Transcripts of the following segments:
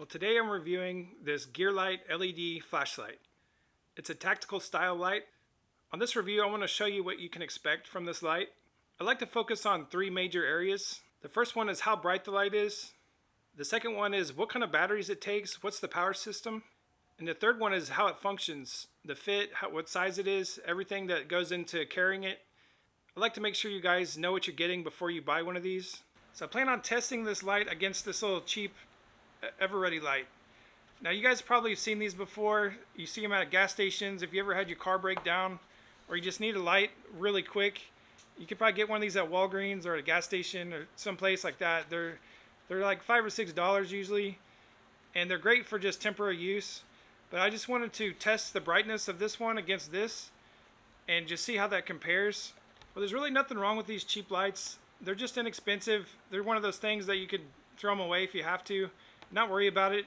Well, today I'm reviewing this Gearlight LED flashlight. It's a tactical style light. On this review, I want to show you what you can expect from this light. I like to focus on three major areas. The first one is how bright the light is. The second one is what kind of batteries it takes, what's the power system. And the third one is how it functions, the fit, what size it is, everything that goes into carrying it. I like to make sure you guys know what you're getting before you buy one of these. So I plan on testing this light against this little cheap Ever-Ready light. Now you guys probably have seen these before. You see them at gas stations. If you ever had your car break down or you just need a light really quick, you could probably get one of these at Walgreens or at a gas station or someplace like that. They're like $5 or $6 usually, and they're great for just temporary use. But I just wanted to test the brightness of this one against this and just see how that compares. Well, there's really nothing wrong with these cheap lights. They're just inexpensive. They're one of those things that you could throw them away if you have to. Not worry about it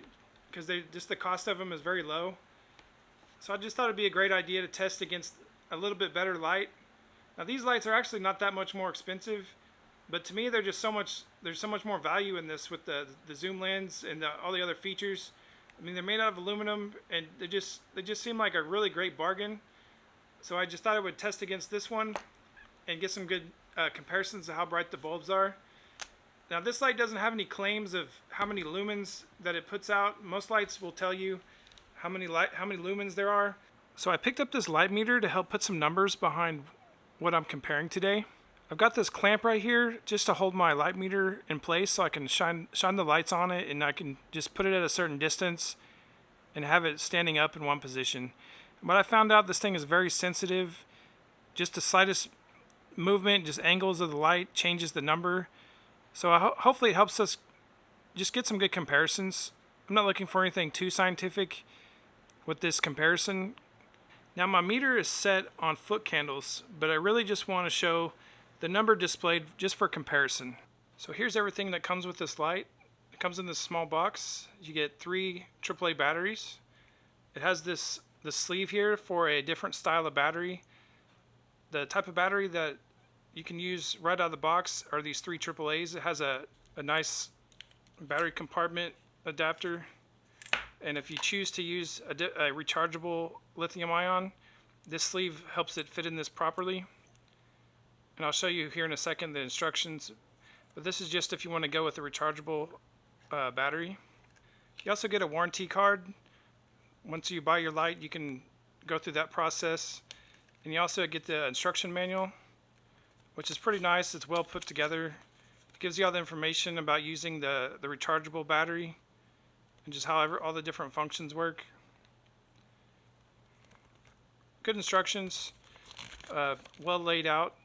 because just the cost of them is very low. So I just thought it'd be a great idea to test against a little bit better light. Now these lights are actually not that much more expensive, but to me there's so much more value in this with the zoom lens and all the other features. I mean, they're made out of aluminum and they just seem like a really great bargain. So I just thought I would test against this one and get some good comparisons of how bright the bulbs are. Now this light doesn't have any claims of how many lumens that it puts out. Most lights will tell you how many lumens there are. So I picked up this light meter to help put some numbers behind what I'm comparing today. I've got this clamp right here just to hold my light meter in place so I can shine the lights on it, and I can just put it at a certain distance and have it standing up in one position. But I found out this thing is very sensitive. Just the slightest movement, just angles of the light changes the number. So hopefully it helps us just get some good comparisons. I'm not looking for anything too scientific with this comparison. Now my meter is set on foot candles, but I really just want to show the number displayed just for comparison. So here's everything that comes with this light. It comes in this small box. You get 3 AAA batteries. It has the sleeve here for a different style of battery. The type of battery that you can use right out of the box are these 3 AAAs. It has a nice battery compartment adapter, and if you choose to use a rechargeable lithium ion, this sleeve helps it fit in this properly. And I'll show you here in a second the instructions, but this is just if you want to go with a rechargeable battery. You also get a warranty card. Once you buy your light, you can go through that process, and you also get the instruction manual, which is pretty nice. It's well put together. It gives you all the information about using the rechargeable battery and just how all the different functions work. Good instructions, well laid out,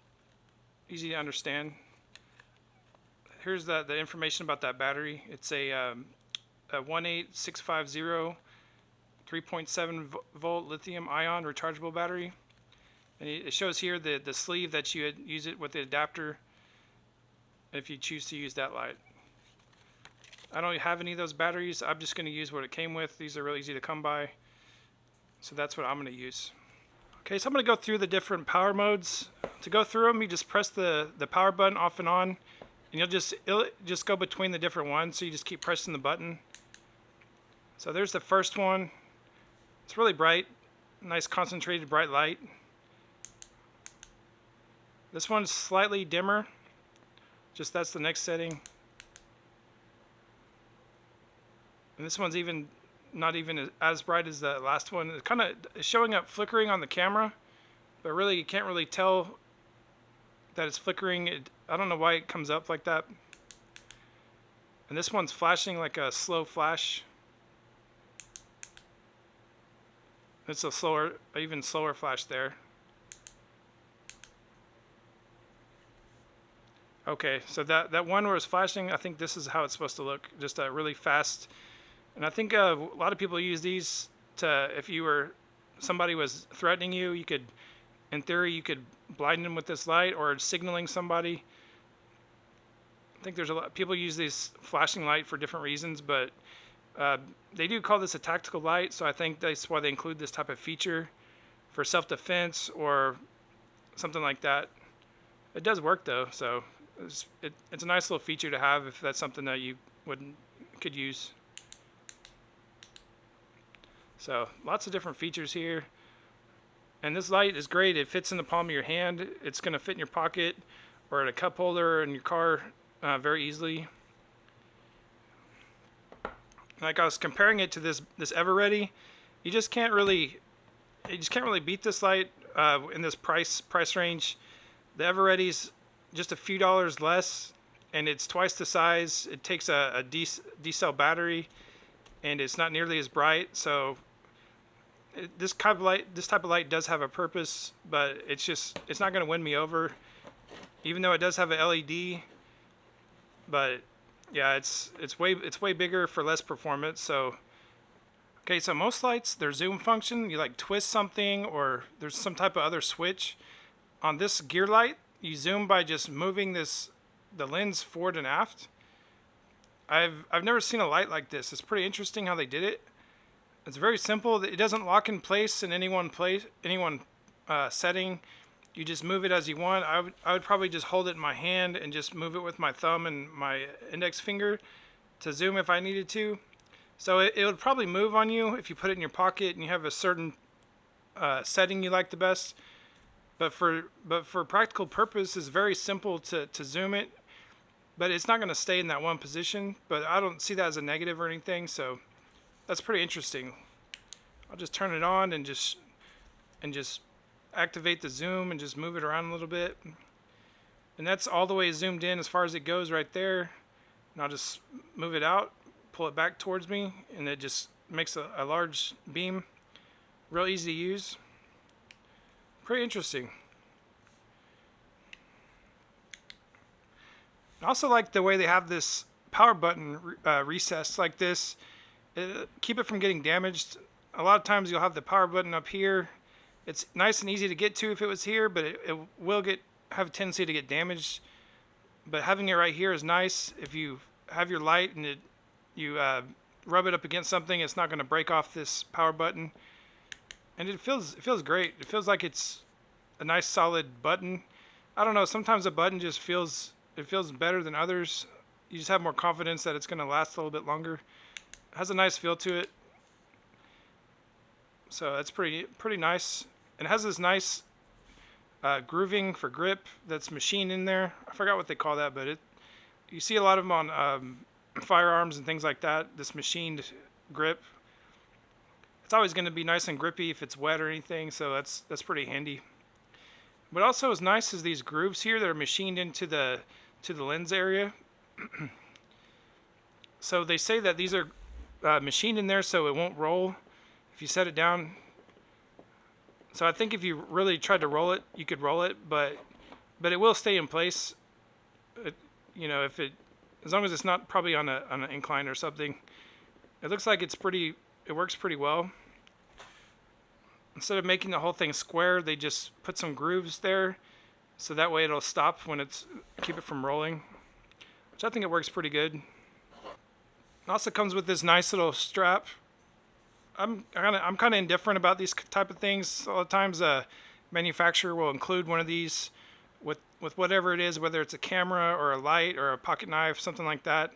easy to understand. Here's the information about that battery. It's a 18650 3.7 volt lithium ion rechargeable battery. And it shows here the sleeve that you use it with the adapter if you choose to use that light. I don't have any of those batteries. I'm just going to use what it came with. These are really easy to come by. So that's what I'm going to use. Okay, so I'm going to go through the different power modes. To go through them, you just press the power button off and on, and it'll just go between the different ones, so you just keep pressing the button. So there's the first one. It's really bright, nice concentrated bright light. This one's slightly dimmer, just that's the next setting. And this one's not even as bright as the last one. It's kind of showing up flickering on the camera, but really you can't really tell that it's flickering. I don't know why it comes up like that. And this one's flashing like a slow flash. It's a even slower flash there. Okay, so that one where it's flashing, I think this is how it's supposed to look, just really fast. And I think a lot of people use these to, if somebody was threatening you, in theory, you could blind them with this light, or signaling somebody. I think there's a lot people use this flashing light for different reasons, but they do call this a tactical light, so I think that's why they include this type of feature for self-defense or something like that. It does work though, so it's a nice little feature to have if that's something that you could use. So lots of different features here. And this light is great. It fits in the palm of your hand. It's going to fit in your pocket or in a cup holder in your car very easily. Like I was comparing it to this Ever-Ready, you just can't really beat this light in this price range. The Ever-Ready's just a few dollars less, and it's twice the size. It takes a D-cell battery, and it's not nearly as bright. So this type of light does have a purpose, but it's not going to win me over, even though it does have an LED. But yeah, it's way bigger for less performance. So okay, so most lights, their zoom function, you like twist something or there's some type of other switch. On this Gearlight, you zoom by just moving the lens forward and aft. I've never seen a light like this. It's pretty interesting how they did it. It's very simple. It doesn't lock in place in any one setting. You just move it as you want. I would probably just hold it in my hand and just move it with my thumb and my index finger to zoom if I needed to. So it would probably move on you if you put it in your pocket and you have a certain setting you like the best. But for practical purpose, it's very simple to zoom it. But it's not going to stay in that one position. But I don't see that as a negative or anything. So that's pretty interesting. I'll just turn it on and just activate the zoom and just move it around a little bit. And that's all the way zoomed in as far as it goes right there. And I'll just move it out, pull it back towards me, and it just makes a large beam. Real easy to use. Pretty interesting. I also like the way they have this power button recessed like this. Keep it from getting damaged. A lot of times you'll have the power button up here. It's nice and easy to get to if it was here, but it will have a tendency to get damaged. But having it right here is nice. If you have your light and you rub it up against something, it's not going to break off this power button. And it feels great. It feels like it's a nice solid button. I don't know, sometimes a button just feels better than others. You just have more confidence that it's going to last a little bit longer. It has a nice feel to it. So that's pretty nice. And it has this nice grooving for grip that's machined in there. I forgot what they call that, but you see a lot of them on firearms and things like that, this machined grip. It's always going to be nice and grippy if it's wet or anything, so that's pretty handy. What also is nice is these grooves here that are machined into the lens area. So they say that these are machined in there so it won't roll if you set it down. So I think if you really tried to roll it, you could roll it, but it will stay in place. As long as it's not probably on an incline or something. It looks like it works pretty well. Instead of making the whole thing square, they just put some grooves there, so that way it'll stop when keep it from rolling, which I think it works pretty good. It also comes with this nice little strap. I'm kind of indifferent about these type of things. A lot of times a manufacturer will include one of these with whatever it is, whether it's a camera or a light or a pocket knife, something like that.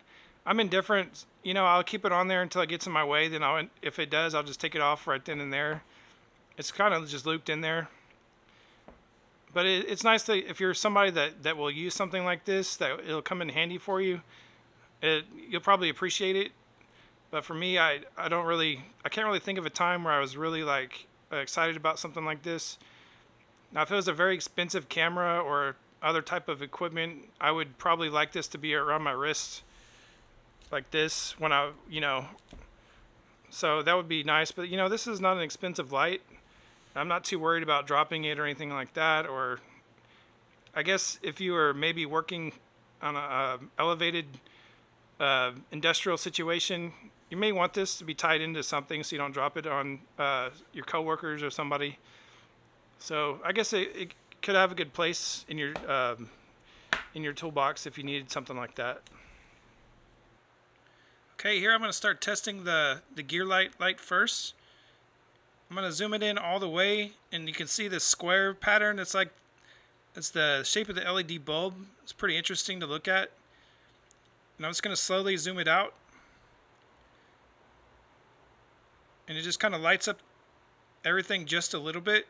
I'm indifferent. I'll keep it on there until it gets in my way. Then if it does, I'll just take it off right then and there. It's kind of just looped in there. But it's nice that if you're somebody that will use something like this, that it'll come in handy for you. You'll probably appreciate it. But for me, I can't really think of a time where I was really excited about something like this. Now, if it was a very expensive camera or other type of equipment, I would probably like this to be around my wrist like this so that would be nice. But this is not an expensive light. I'm not too worried about dropping it or anything like that. Or I guess if you were maybe working on a elevated industrial situation, you may want this to be tied into something so you don't drop it on your coworkers or somebody. So I guess it could have a good place in your toolbox if you needed something like that. Okay, here I'm going to start testing the Gearlight light first. I'm going to zoom it in all the way, and you can see this square pattern. It's the shape of the LED bulb. It's pretty interesting to look at. And I'm just going to slowly zoom it out. and it just kind of lights up everything just a little bit.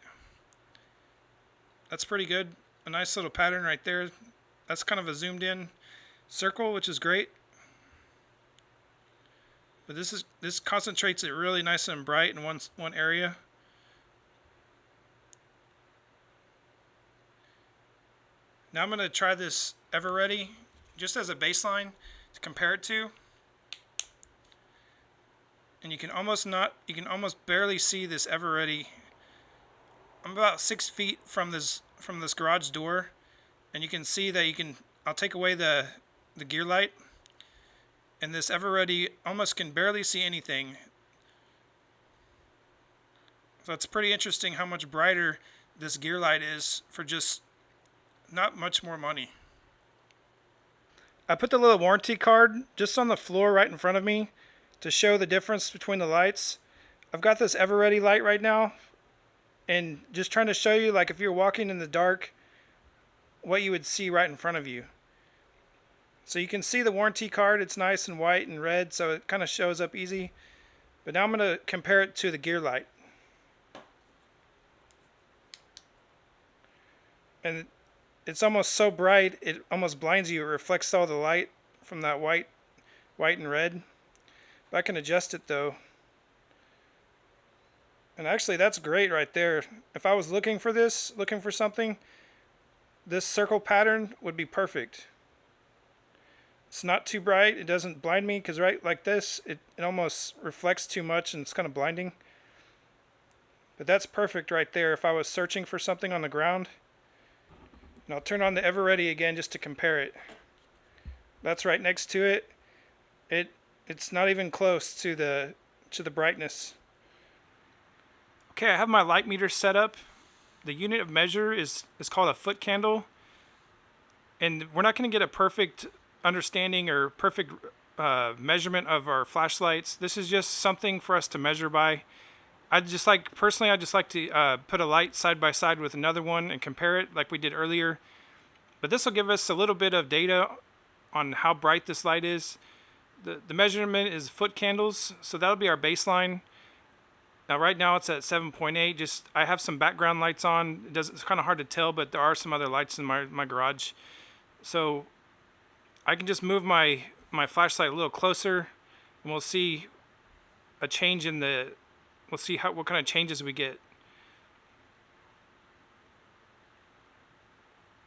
That's pretty good. A nice little pattern right there. That's kind of a zoomed in circle, which is great. But this concentrates it really nice and bright in one area. Now I'm going to try this Ever Ready just as a baseline to compare it to. And you can almost barely see this Ever Ready. I'm about 6 feet from this garage door, and you can see that I'll take away the Gearlight, and this Ever Ready almost can barely see anything. So it's pretty interesting how much brighter this Gearlight is for just not much more money. I put the little warranty card just on the floor right in front of me to show the difference between the lights. I've got this Ever Ready light right now, and just trying to show you, like, if you're walking in the dark, what you would see right in front of you. So you can see the warranty card. It's nice and white and red, so it kind of shows up easy. But now I'm going to compare it to the Gearlight. And it's almost so bright, it almost blinds you. It reflects all the light from that white and red. But I can adjust it though. And actually that's great right there. If I was looking for something, this circle pattern would be perfect. It's not too bright. It doesn't blind me, because right like this, it almost reflects too much and it's kind of blinding. But that's perfect right there if I was searching for something on the ground. And I'll turn on the Ever Ready again just to compare it. That's right next to it. It's not even close to the brightness. Okay, I have my light meter set up. The unit of measure is called a foot candle. And we're not going to get a perfect understanding or perfect measurement of our flashlights. This is just something for us to measure by. Personally, I just like to put a light side by side with another one and compare it like we did earlier. But this will give us a little bit of data on how bright this light is. The measurement is foot candles, so that'll be our baseline. Now right now it's at 7.8. I have some background lights on. It's kind of hard to tell, but there are some other lights in my garage. So I can just move my flashlight a little closer, and we'll see a change in the. We'll see what kind of changes we get.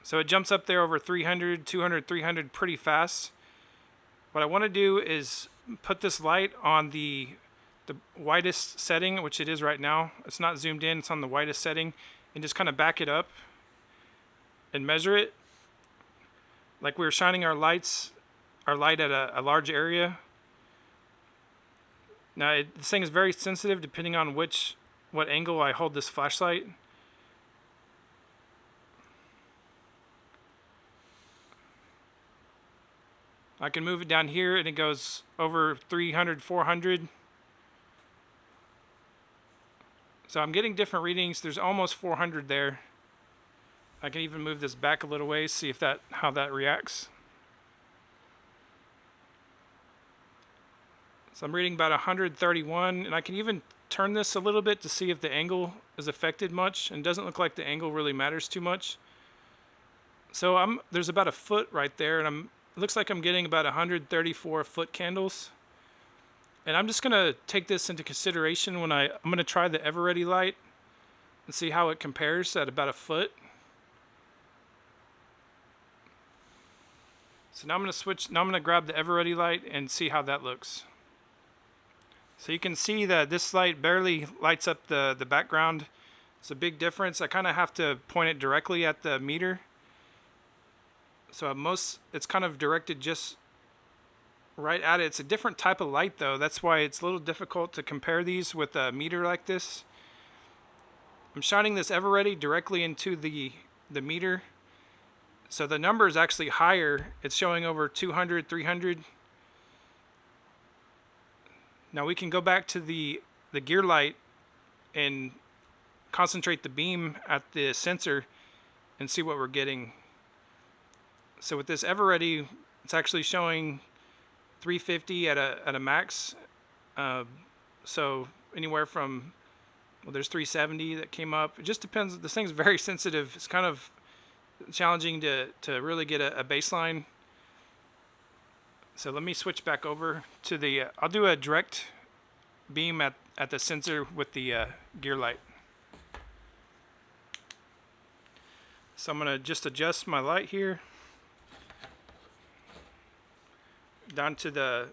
So it jumps up there over 300, 200, 300 pretty fast. What I want to do is put this light on the widest setting, which it is right now. It's not zoomed in, it's on the widest setting, and just kind of back it up and measure it. Like we were shining our light at a large area. Now this thing is very sensitive depending on what angle I hold this flashlight. I can move it down here and it goes over 300, 400. So I'm getting different readings. There's almost 400 there. I can even move this back a little ways, see how that reacts. So I'm reading about 131, and I can even turn this a little bit to see if the angle is affected much, and it doesn't look like the angle really matters too much. So there's about a foot right there, and it looks like I'm getting about 134 foot candles. And I'm just going to take this into consideration when I'm going to try the Ever Ready light and see how it compares at about a foot. So now I'm going to switch. Now I'm going to grab the Ever Ready light and see how that looks. So you can see that this light barely lights up the background. It's a big difference. I kind of have to point it directly at the meter. So it's kind of directed just right at it. It's a different type of light though. That's why it's a little difficult to compare these with a meter like this. I'm shining this Ever Ready directly into the meter. So the number is actually higher. It's showing over 200, 300. Now we can go back to the Gearlight and concentrate the beam at the sensor and see what we're getting. So with this Ever Ready, it's actually showing 350 at a max. So anywhere from, well, there's 370 that came up. It just depends. This thing's very sensitive. It's kind of challenging to really get a baseline. So let me switch back over to the, I'll do a direct beam at the sensor with the Gearlight. So I'm going to just adjust my light here down to the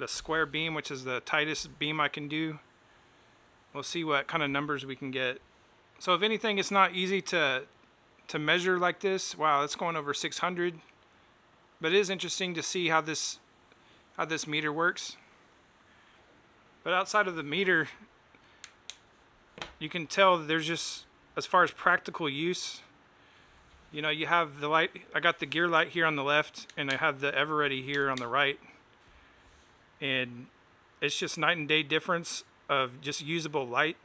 square beam, which is the tightest beam I can do. We'll see what kind of numbers we can get. So if anything, it's not easy to measure like this. Wow, it's going over 600. But it is interesting to see how this meter works. But outside of the meter, you can tell there's just, as far as practical use, you know, you have the light. I got the Gearlight here on the left, and I have the Everready here on the right. And it's just night and day difference of just usable light.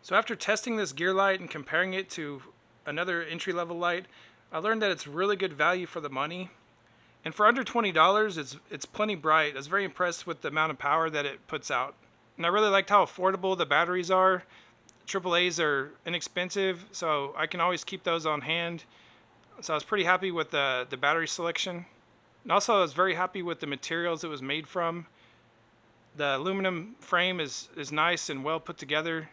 So after testing this Gearlight and comparing it to another entry-level light, I learned that it's really good value for the money. And for under $20, it's plenty bright. I was very impressed with the amount of power that it puts out. And I really liked how affordable the batteries are. AAAs are inexpensive, so I can always keep those on hand. So I was pretty happy with the battery selection. And also I was very happy with the materials it was made from. The aluminum frame is nice and well put together.